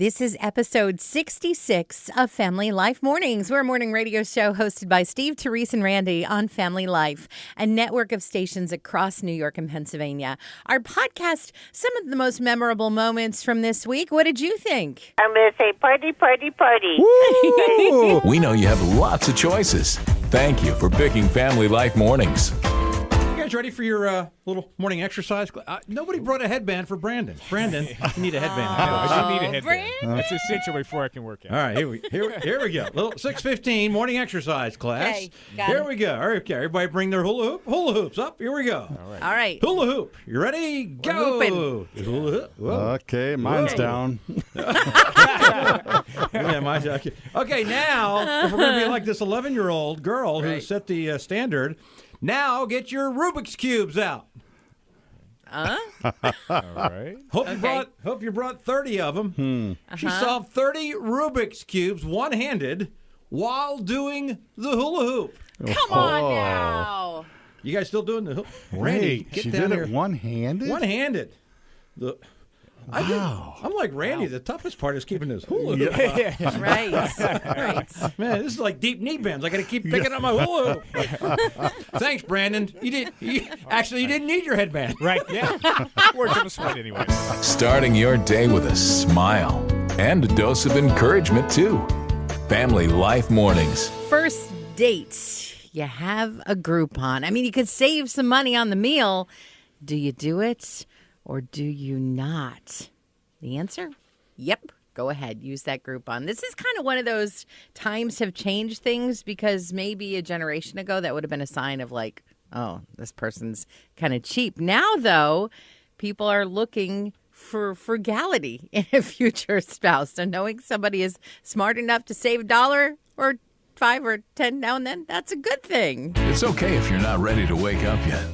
This is episode 66 of Family Life Mornings. We're a morning radio show hosted by Steve, Terese, and Randy on Family Life, a network of stations across New York and Pennsylvania. Our podcast, some of the most memorable moments from this week. What did you think? I'm going to say party, party, party. Woo! We know you have lots of choices. Thank you for picking Family Life Mornings. You guys ready for your little morning exercise? Nobody brought a headband for Brandon. Brandon, you need a headband. I do need a headband. Brandon? That's essential before I can work out. All right, here we go. Little 6:15 morning exercise class. Okay, got here it. we go. All right, okay, everybody bring their hula hoops up. Here we go. All right. Hula hoop. You ready? Go. hooping. Hula hoop. Whoa. Okay, mine's down. Yeah, mine's okay, now, if we're going to be like this 11-year-old girl who set the standard, now get your Rubik's Cubes out. All right. Hope you brought 30 of them. She solved 30 Rubik's Cubes one-handed while doing the hula hoop. Come on now. You guys still doing the hoop? Randy, Wait, get she down did here. it one-handed? One-handed. I'm like Randy. The toughest part is keeping this hula hoop. Right. Man, this is like deep knee bends. I got to keep picking up my hula hoop. Thanks, Brandon. You didn't need your headband. Right, yeah. Words of a sweat anyway. Starting your day with a smile and a dose of encouragement, too. Family Life Mornings. First date. You have a Groupon. I mean, you could save some money on the meal. Do you do it? Or do you not? The answer? Yep. Go ahead. Use that Groupon. This is kind of one of those times have changed things because maybe a generation ago that would have been a sign of like, oh, this person's kind of cheap. Now, though, people are looking for frugality in a future spouse. So knowing somebody is smart enough to save $1 or $5 or $10 now and then, that's a good thing. It's okay if you're not ready to wake up yet.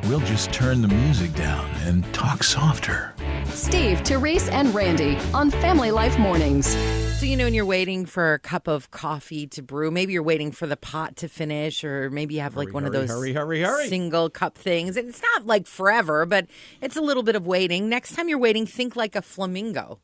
We'll just turn the music down and talk softer. Steve, Terese, and Randy on Family Life Mornings. So, when you're waiting for a cup of coffee to brew, maybe you're waiting for the pot to finish, or maybe you have one of those hurry. single cup things. And it's not like forever, but it's a little bit of waiting. Next time you're waiting, think like a flamingo.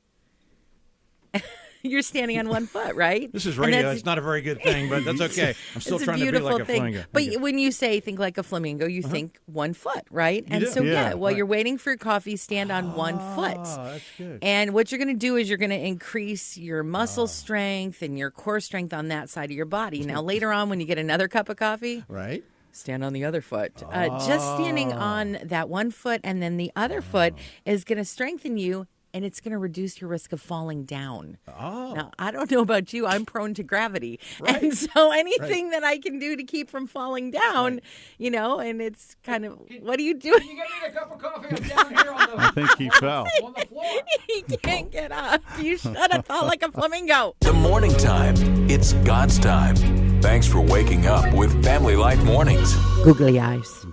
You're standing on one foot, right? This is radio. It's not a very good thing, but that's okay. I'm still trying to be like a flamingo. But when you say think like a flamingo, you think 1 foot, right? And do? so, Yeah, while right. you're waiting for your coffee, stand on 1 foot. Oh, that's good. And what you're going to do is you're going to increase your muscle strength and your core strength on that side of your body. Now, later on, when you get another cup of coffee, Right? stand on the other foot. Just standing on that 1 foot and then the other foot is going to strengthen you. And it's going to reduce your risk of falling down. Oh. Now, I don't know about you. I'm prone to gravity. Right. And so anything that I can do to keep from falling down, and it's kind of, what are you doing? You get me a cup of coffee. I'm down here I think he fell. on the floor. He can't get up. You should have thought like a flamingo. The morning time. It's God's time. Thanks for waking up with Family Life Mornings. Googly eyes.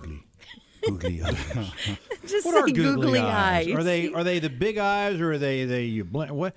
Googly eyes. Just What say are googly eyes? Are eyes. they the big eyes or are they you blend? What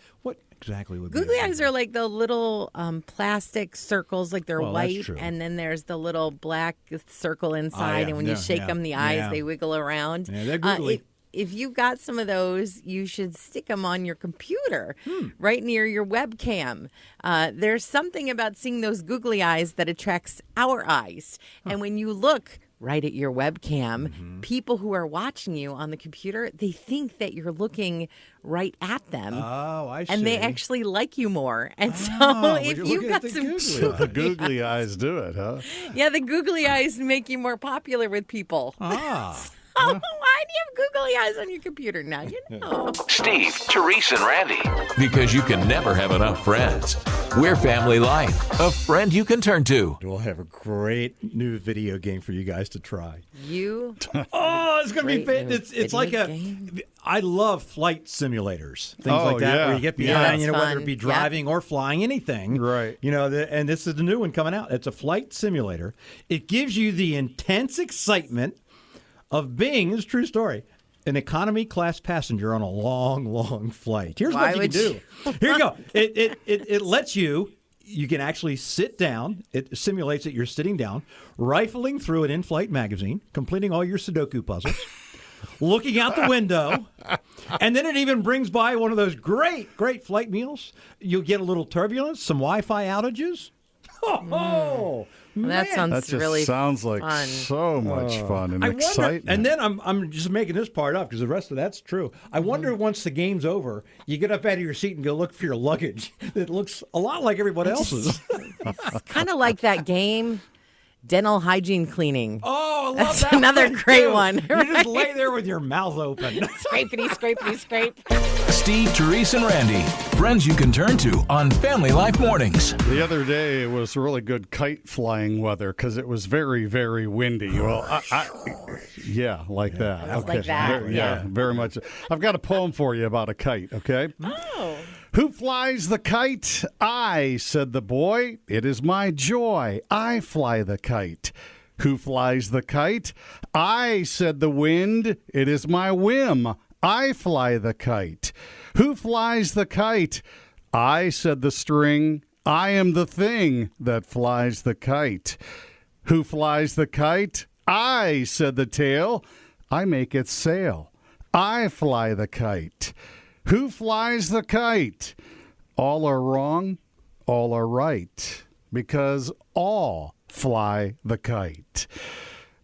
exactly would be? Googly eyes are like the little plastic circles, like they're Well, that's white, true. and then there's the little black circle inside, yeah, and when you shake them, the eyes, yeah. they wiggle around. Yeah, they're googly. If you got some of those, you should stick them on your computer, right near your webcam. There's something about seeing those googly eyes that attracts our eyes, and when you look right at your webcam, people who are watching you on the computer, they think that you're looking right at them. Oh, I see. And they actually like you more. And so if you're you've looking got at the some googly The googly eyes do it, huh? yeah, the googly eyes make you more popular with people. Ah. Oh, why do you have googly eyes on your computer now? You know. Steve, Terese, and Randy. Because you can never have enough friends. We're Family Life, a friend you can turn to. We'll have a great new video game for you guys to try. You Oh, it's going to be Great fit. new It's like video a. game. I love flight simulators, things Oh, like that, yeah. where you get Yeah, behind, that's whether fun. it be Yeah. driving or flying, anything. Right. And this is the new one coming out. It's a flight simulator. It gives you the intense excitement of being, this is a true story, an economy class passenger on a long, long flight. Here's Why what you would can do. Here you go. It lets you. You can actually sit down. It simulates that you're sitting down, rifling through an in-flight magazine, completing all your Sudoku puzzles. looking out the window. And then it even brings by one of those great flight meals. You'll get a little turbulence, some Wi-Fi outages. Oh, Well, that man. sounds That just really sounds like fun. so much fun and I wonder, excitement. and then I'm just making this part up because the rest of that's true. I wonder once the game's over, you get up out of your seat and go look for your luggage. It looks a lot like everyone else's. It's kind of like that game, dental hygiene cleaning. Oh, I love That's that another one, great too. one, You right? just lay there with your mouth open. Scrapety, scrapety, scrape. Steve, Terese, and Randy. Friends you can turn to on Family Life Mornings. The other day, it was really good kite flying weather because it was very, very windy. Well, yeah, like that. It was like that, Very, yeah. very much. I've got a poem for you about a kite, okay? Oh. Who flies the kite? I, said the boy. It is my joy. I fly the kite. Who flies the kite? I, said the wind. It is my whim. I fly the kite. Who flies the kite? I, said the string. I am the thing that flies the kite. Who flies the kite? I, said the tail. I make it sail. I fly the kite. Who flies the kite? All are wrong, all are right, because all fly the kite.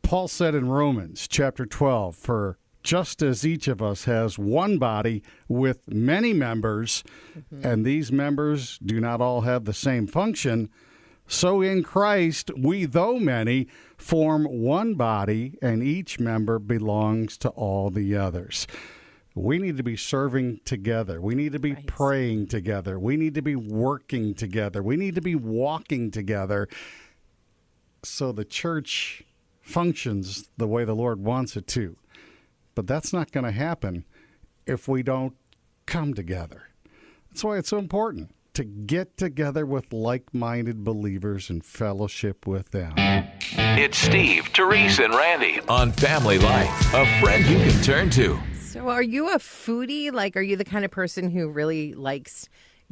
Paul said in Romans chapter 12, for just as each of us has one body with many members, and these members do not all have the same function, so in Christ we, though many, form one body, and each member belongs to all the others. We need to be serving together. We need to be praying together. We need to be working together. We need to be walking together so the church functions the way the Lord wants it to. But that's not going to happen if we don't come together. That's why it's so important to get together with like-minded believers and fellowship with them. It's Steve, Terese, and Randy on Family Life. A friend you can turn to. So are you a foodie? Like, are you the kind of person who really likes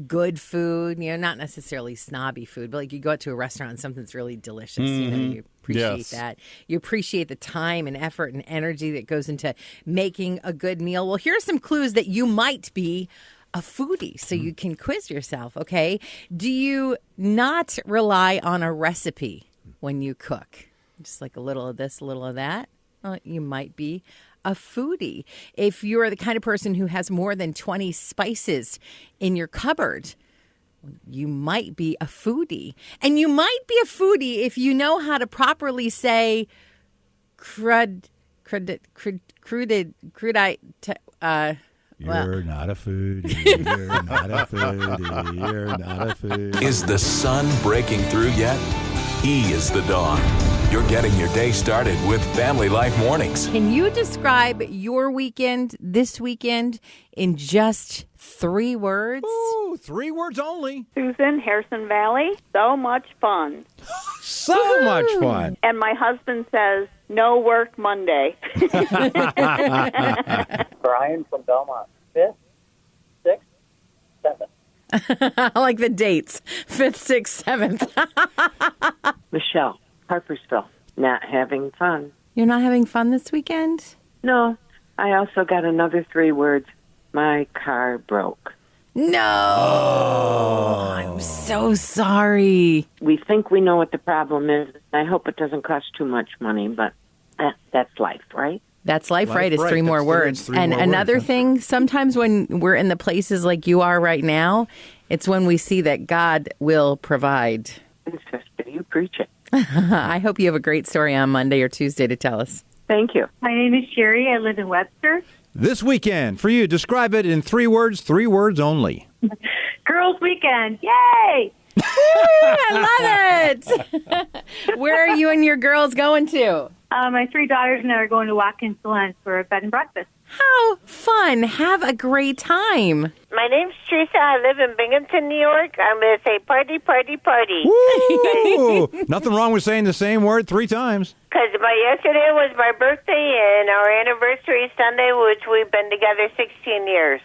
good food? You know, not necessarily snobby food, but like you go out to a restaurant and something's really delicious. You know, you appreciate Yes. that. You appreciate the time and effort and energy that goes into making a good meal. Well, here are some clues that you might be a foodie, so you can quiz yourself, okay? Do you not rely on a recipe when you cook? Just like a little of this, a little of that? Well, you might be a foodie. If you're the kind of person who has more than 20 spices in your cupboard, you might be a foodie. And you might be a foodie if you know how to properly say crudite. You're not a foodie. You're not a foodie. You're not a foodie. Is the sun breaking through yet? He is the dawn. You're getting your day started with Family Life Mornings. Can you describe your weekend this weekend in just 3 words? Ooh, 3 words only. Susan, Harrison Valley. So much fun. So much fun. And my husband says, no work Monday. Brian from Belmont. 5th, 6th, 7th. I like the dates. 5th, 6th, 7th. Michelle, Harpersville. Not having fun. You're not having fun this weekend? No, I also got another 3 words. My car broke. No. I'm so sorry. We think we know what the problem is. I hope it doesn't cost too much money, but that's life, right? That's life, right? Is right. 3 more That's words. 3 And more another words, huh? thing, sometimes when we're in the places like you are right now, it's when we see that God will provide. Sister, you preach it. I hope you have a great story on Monday or Tuesday to tell us. Thank you. My name is Sherry. I live in Webster. This weekend, for you, describe it in 3 words only. Girls' weekend. Yay! I love it. Where are you and your girls going to? My 3 daughters and I are going to Watkins Glen for a bed and breakfast. How fun. Have a great time. My name's Teresa. I live in Binghamton, New York. I'm going to say party, party, party. Woo! Nothing wrong with saying the same word 3 times. Because yesterday was my birthday and our anniversary Sunday, which we've been together 16 years.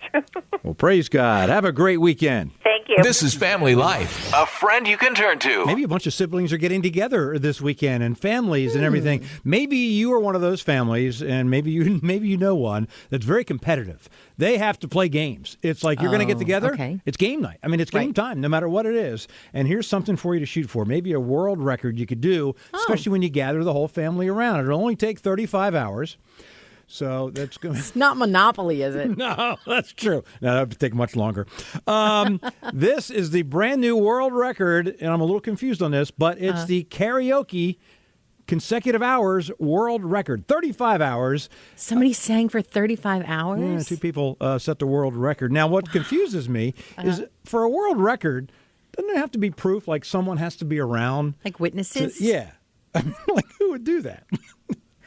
Well, praise God. Have a great weekend. Thank you. you. This is Family Life, a friend you can turn to. Maybe a bunch of siblings are getting together this weekend and families and everything. Maybe you are one of those families, and maybe you know one that's very competitive. They have to play games. It's like you're going to get together. Okay. It's game night. I mean, it's game time, no matter what it is. And here's something for you to shoot for. Maybe a world record you could do, especially when you gather the whole family around. It'll only take 35 hours. So that's good. It's not Monopoly, is it? No, that's true. No, that would take much longer. This is the brand new world record, and I'm a little confused on this, but it's the karaoke consecutive hours world record. 35 hours. Somebody sang for 35 hours? Yeah, 2 people set the world record. Now, what confuses me is for a world record, doesn't it have to be proof like someone has to be around? Like witnesses? Yeah. Like, who would do that?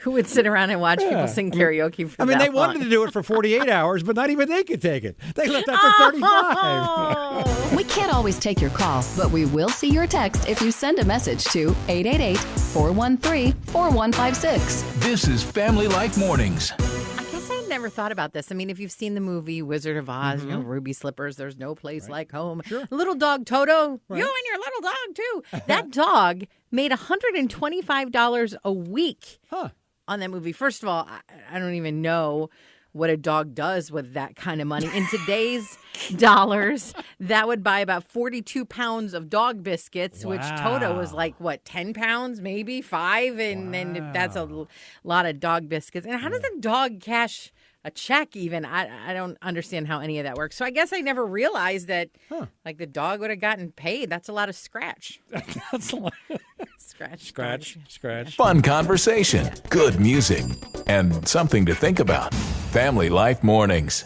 Who would sit around and watch people sing karaoke for they that wanted long? to do it for 48 hours, but not even they could take it. They left after 35. We can't always take your call, but we will see your text if you send a message to 888-413-4156. This is Family Life Mornings. I guess I never thought about this. I mean, if you've seen the movie Wizard of Oz, Ruby Slippers, there's no place like home. Sure. Little dog Toto, you and your little dog too. That dog made $125 a week on that movie. First of all, I don't even know what a dog does with that kind of money. In today's dollars, that would buy about 42 pounds of dog biscuits, which Toto was like, 10 pounds, maybe 5? And then that's a lot of dog biscuits. And how does a dog cash a check even? I don't understand how any of that works. So I guess I never realized that like the dog would have gotten paid. That's a lot of scratch. That's a lot. Scratch. Fun conversation, good music, and something to think about. Family Life Mornings.